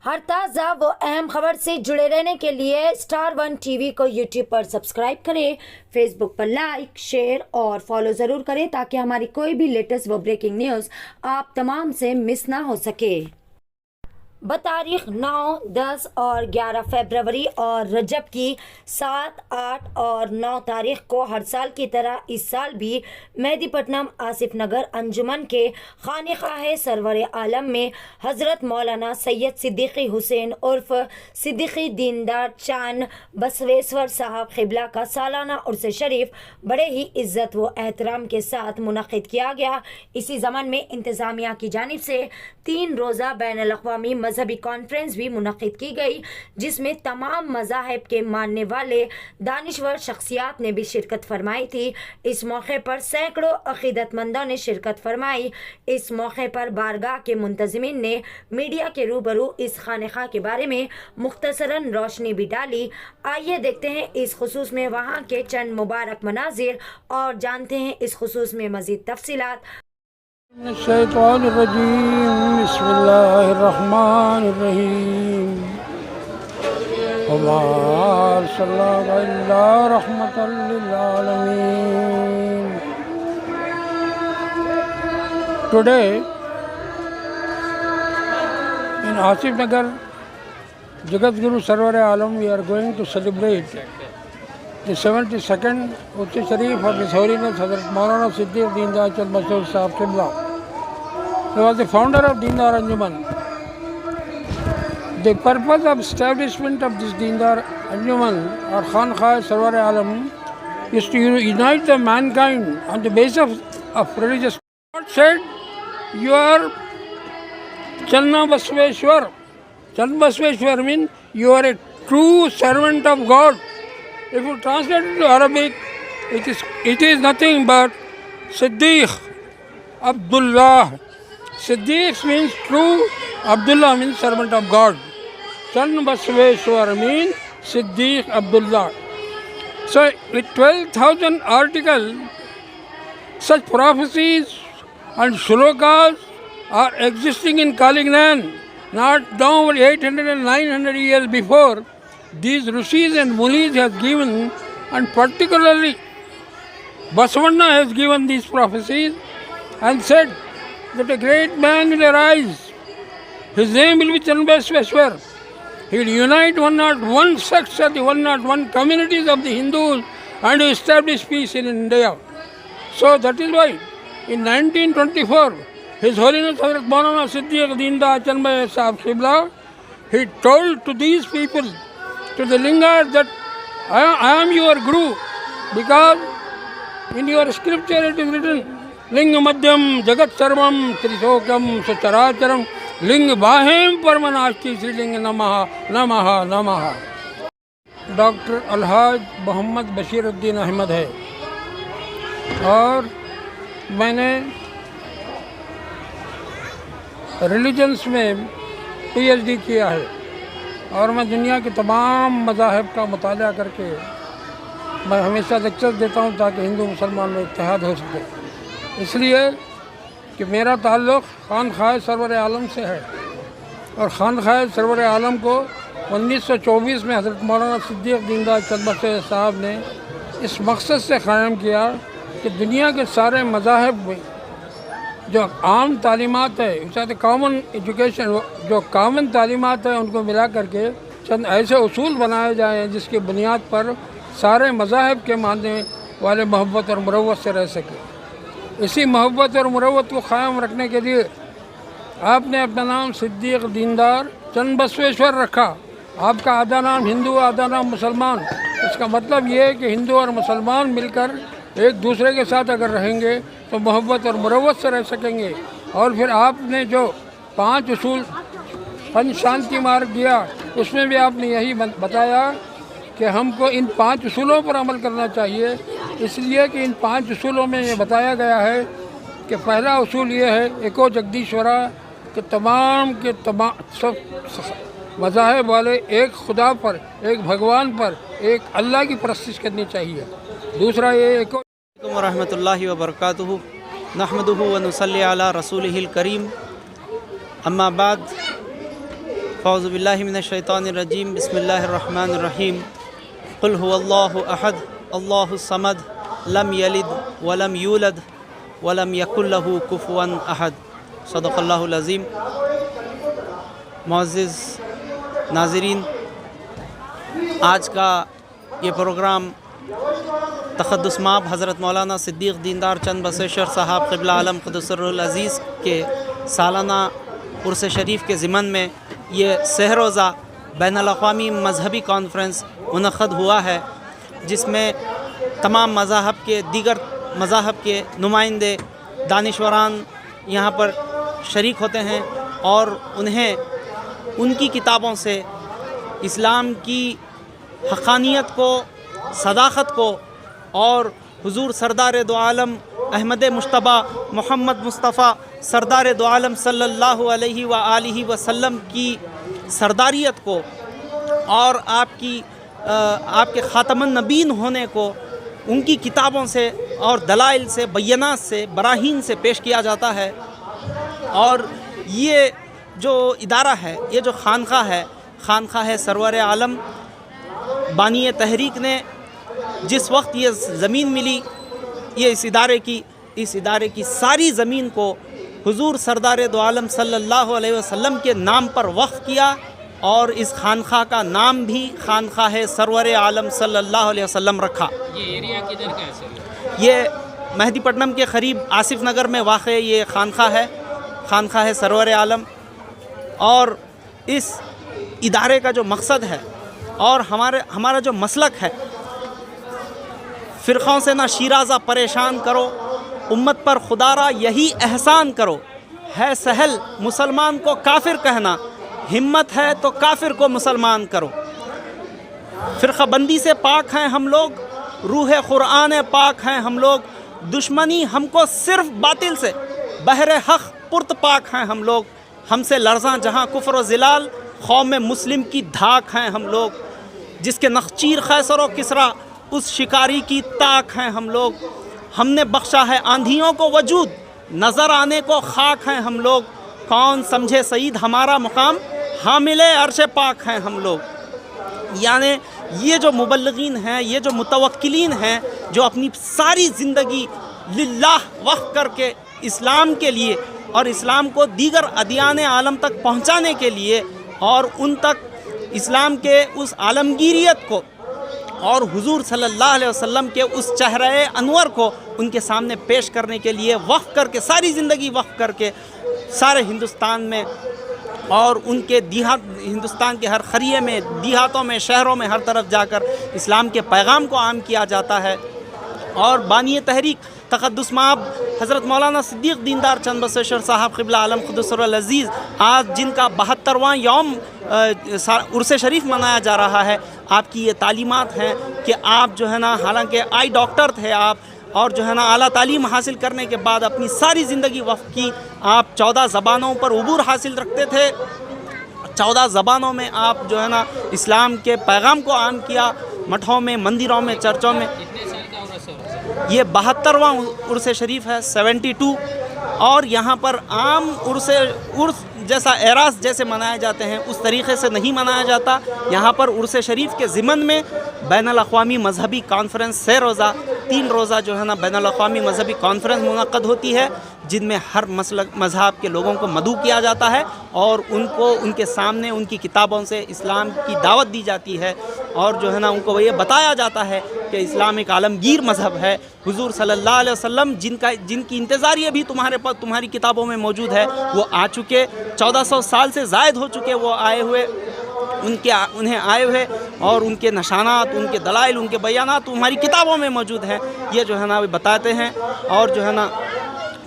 ہر تازہ و اہم خبر سے جڑے رہنے کے لیے اسٹار ون ٹی وی کو یوٹیوب پر سبسکرائب کریں، فیس بک پر لائک، شیئر اور فالو ضرور کریں تاکہ ہماری کوئی بھی لیٹسٹ و بریکنگ نیوز آپ تمام سے مس نہ ہو سکے۔ بتاریخ 9، 10 اور 11 فروری اور رجب کی 7، 8 اور 9 تاریخ کو ہر سال کی طرح اس سال بھی مہدی پٹنم آصف نگر انجمن کے خانقاہ سرور عالم میں حضرت مولانا سید صدیقی حسین عرف صدیقی دیندار چاند بسویشور صاحب قبلہ کا سالانہ عرس شریف بڑے ہی عزت و احترام کے ساتھ منعقد کیا گیا۔ اسی ضمن میں انتظامیہ کی جانب سے 3 روزہ بین الاقوامی مذہبی کانفرنس بھی منعقد کی گئی، جس میں تمام مذاہب کے ماننے والے دانشور شخصیات نے بھی شرکت فرمائی تھی۔ اس موقع پر سینکڑوں عقیدت مندوں نے شرکت فرمائی۔ اس موقع پر بارگاہ کے منتظمین نے میڈیا کے روبرو اس خانقاہ کے بارے میں مختصراً روشنی بھی ڈالی۔ آئیے دیکھتے ہیں اس خصوص میں وہاں کے چند مبارک مناظر اور جانتے ہیں اس خصوص میں مزید تفصیلات۔ الشیطان الرجیم، بسم اللہ الرحمن الرحیم، وما ارسلناک الا رحمۃ للعالمین۔ Today in Asif Nagar, Jagat Guru Sarwar Alam, we are going to celebrate the 72nd Urus Sharif of His Holiness Hazrat Maulana Siddiq Deendar Chand Basuweshwar Sahab Qibla. He was the founder of Deendar Anjuman. The purpose of establishment of this Deendar Anjuman or Khanqah Sarwar Alam is to unite the mankind on the basis of religious. God said, "You are Channa Basveshwar." Channa Basveshwar means you are a true servant of God. If you translate it to Arabic, it is nothing but Siddiq, Abdullah. Siddiq means true, Abdullah means servant of God. Channa Basveshwar means Siddiq Abdullah. So with 12,000 articles, such prophecies and shlokas are existing in Kalignan, not down 800 and 900 years before. These Rishis and Munis has given, and particularly Basavanna has given these prophecies and said that a great man will arise. His name will be Chanbasveshwar. He will unite 101 sects of the 101 communities of the Hindus and establish peace in India. So that is why in 1924, His Holiness Hazrat Maulana Siddiq Deendar Chand Basuweshwar Sahab Qibla, he told to these people, to the Lingayats, that I am your Guru, because in your scripture it is written, Linga Madhyam Jagat Sarvam Trisokam Sucharacharam Linga Bahem Parmanashti Sri Linga Namaha Namaha Namaha. Doctor الحاج محمد بشیر الدین احمد ہے اور میں نے religions میں P H D کیا ہے اور میں دنیا کے تمام مذاہب کا مطالعہ کر کے میں ہمیشہ لیکچر دیتا ہوں تاکہ ہندو مسلمان میں اتحاد ہو سکے، اس لیے کہ میرا تعلق خانقاہ سرور عالم سے ہے اور خانقاہ سرور عالم کو 1924 میں حضرت مولانا صدیق دیندار چند بسویشور صاحب نے اس مقصد سے قائم کیا کہ دنیا کے سارے مذاہب میں جو عام تعلیمات ہے، اسے کامن ایجوکیشن، جو کامن تعلیمات ہیں ان کو ملا کر کے چند ایسے اصول بنائے جائیں جس کی بنیاد پر سارے مذاہب کے ماننے والے محبت اور مروت سے رہ سکے۔ اسی محبت اور مروت کو قائم رکھنے کے لیے آپ نے اپنا نام صدیق دیندار چند بسویشور رکھا۔ آپ کا آدھا نام ہندو، آدھا نام مسلمان۔ اس کا مطلب یہ ہے کہ ہندو اور مسلمان مل کر ایک دوسرے کے ساتھ اگر رہیں گے تو محبت اور مروت سے رہ سکیں گے۔ اور پھر آپ نے جو 5 اصول پنچ شانتی مارگ دیا، اس میں بھی آپ نے یہی بتایا کہ ہم کو ان 5 اصولوں پر عمل کرنا چاہیے، اس لیے کہ ان 5 اصولوں میں یہ بتایا گیا ہے کہ پہلا اصول یہ ہے ایکو جگدیشورا، کہ تمام کے تمام سب مذاہب والے ایک خدا پر، ایک بھگوان پر، ایک اللہ کی پرستش کرنی چاہیے۔ دوسرا یہ ایکو ورحمۃ اللہ وبرکاتہ، نحمدہ ونصلی علی رسولہ الکریم، اما بعد فاعوذ باللہ من الشیطان الرجیم بسم اللہ الرحمن الرحیم قل هو اللہ احد اللہ الصمد لم یلد ولم یولد ولم یکن لہ کفوا احد صدق اللہ العظیم۔ معزز ناظرین، آج کا یہ پروگرام تقدس مآب حضرت مولانا صدیق دیندار چند بسیشر صاحب قبلہ عالم قدس سرہ العزیز کے سالانہ عرس شریف کے ضمن میں یہ سہ روزہ بین الاقوامی مذہبی کانفرنس منعقد ہوا ہے، جس میں تمام مذاہب کے دیگر مذاہب کے نمائندے دانشوران یہاں پر شریک ہوتے ہیں اور انہیں ان کی کتابوں سے اسلام کی حقانیت کو، صداقت کو اور حضور سردار دو عالم احمد مجتبیٰ محمد مصطفیٰ سردار دو عالم صلی اللہ علیہ وآلہ وسلم کی سرداریت کو اور آپ کے خاتم النبیین ہونے کو ان کی کتابوں سے اور دلائل سے، بینات سے، براہین سے پیش کیا جاتا ہے۔ اور یہ جو ادارہ ہے، یہ جو خانقاہ ہے سرور عالم بانی تحریک نے جس وقت یہ زمین ملی، یہ اس ادارے کی ساری زمین کو حضور سردار دو عالم صلی اللہ علیہ وسلم کے نام پر وقف کیا، اور اس خانقاہ کا نام بھی خانقاہ سرور عالم صلی اللہ علیہ وسلم رکھا۔ یہ ایریا کدھر کا ہے سر؟ یہ مہدی پٹنم کے قریب آصف نگر میں واقع یہ خانقاہ ہے سرور عالم۔ اور اس ادارے کا جو مقصد ہے اور ہمارا جو مسلک ہے، فرقوں سے نہ شیرازہ پریشان کرو، امت پر خدا را یہی احسان کرو، ہے سہل مسلمان کو کافر کہنا، ہمت ہے تو کافر کو مسلمان کرو۔ فرقہ بندی سے پاک ہیں ہم لوگ، روح قرآن پاک ہیں ہم لوگ، دشمنی ہم کو صرف باطل سے، بحر حق پرت پاک ہیں ہم لوگ، ہم سے لرزاں جہاں کفر و زلال، قوم مسلم کی دھاک ہیں ہم لوگ، جس کے نخچیر قیصر و کسریٰ اس شکاری کی تاک ہیں ہم لوگ، ہم نے بخشا ہے آندھیوں کو وجود، نظر آنے کو خاک ہیں ہم لوگ، کون سمجھے سعید ہمارا مقام، حامل عرش پاک ہیں ہم لوگ۔ یعنی یہ جو مبلغین ہیں، یہ جو متوکلین ہیں، جو اپنی ساری زندگی للہ وقف کر کے اسلام کے لیے اور اسلام کو دیگر ادیان عالم تک پہنچانے کے لیے اور ان تک اسلام کے اس عالمگیریت کو اور حضور صلی اللہ علیہ وسلم کے اس چہرہ انور کو ان کے سامنے پیش کرنے کے لیے وقف کر کے، ساری زندگی وقف کر کے سارے ہندوستان میں اور ان کے ہندوستان کے ہر خریے میں، دیہاتوں میں، شہروں میں، ہر طرف جا کر اسلام کے پیغام کو عام کیا جاتا ہے۔ اور بانی تحریک تقدس مآب حضرت مولانا صدیق دیندار چند بسیشر صاحب قبلہ عالم قدس سرہ العزیز، آج جن کا 72واں یوم عرس شریف منایا جا رہا ہے، آپ کی یہ تعلیمات ہیں کہ آپ جو ہے نا، حالانکہ آئی ڈاکٹر تھے آپ، اور جو ہے نا اعلیٰ تعلیم حاصل کرنے کے بعد اپنی ساری زندگی وقف کی، آپ 14 زبانوں پر عبور حاصل رکھتے تھے، 14 زبانوں میں آپ جو ہے نا اسلام کے پیغام کو عام کیا، مٹھوں میں، مندروں میں، چرچوں میں۔ کتنے سال کا عرس ہے؟ یہ 72واں عرس شریف ہے، 72۔ اور یہاں پر عام عرس جیسا اعراس جیسے منائے جاتے ہیں اس طریقے سے نہیں منایا جاتا۔ یہاں پر عرس شریف کے ضمن میں بین الاقوامی مذہبی کانفرنس 6 روزہ 3 روزہ جو ہے نا بین الاقوامی مذہبی کانفرنس منعقد ہوتی ہے، جن میں ہر مذہب کے لوگوں کو مدعو کیا جاتا ہے اور ان کو ان کے سامنے ان کی کتابوں سے اسلام کی دعوت دی جاتی ہے، اور جو ہے نا ان کو یہ بتایا جاتا ہے کہ اسلام ایک عالمگیر مذہب ہے۔ حضور صلی اللہ علیہ وسلم جن کی انتظاریہ بھی تمہاری کتابوں میں موجود ہے، وہ آ چکے، 1400 سال سے زائد ہو چکے وہ آئے ہوئے، انہیں آئے ہوئے، اور ان کے نشانات، ان کے دلائل، ان کے بیانات تمہاری کتابوں میں موجود ہیں۔ یہ جو ہے نا بتاتے ہیں، اور جو ہے نا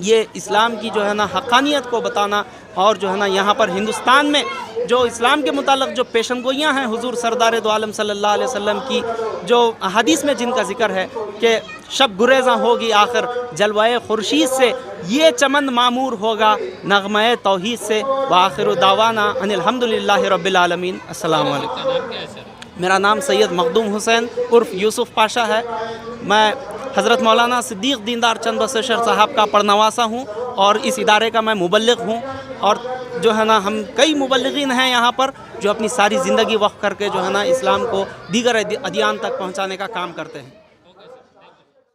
یہ اسلام کی جو ہے نا حقانیت کو بتانا، اور جو ہے نا یہاں پر ہندوستان میں جو اسلام کے متعلق جو پیشن گوئیاں ہیں حضور سردار دو عالم صلی اللہ علیہ وسلم کی، جو احادیث میں جن کا ذکر ہے کہ شب گریزاں ہوگی آخر جلوائے خورشید سے، یہ چمن معمور ہوگا نغمہ توحید سے، وآخر دعوانا ان الحمدللہ رب العالمین۔ السلام علیکم۔ کا نام کیا ہے سر؟ میرا نام سید مخدوم حسین عرف یوسف پاشا ہے۔ میں حضرت مولانا صدیق دیندار چند بسیشر صاحب کا پڑنواسا ہوں، اور اس ادارے کا میں مبلغ ہوں، اور جو ہے نا ہم کئی مبلغین ہیں یہاں پر جو اپنی ساری زندگی وقف کر کے جو ہے نا اسلام کو دیگر ادیان تک پہنچانے کا کام کرتے ہیں.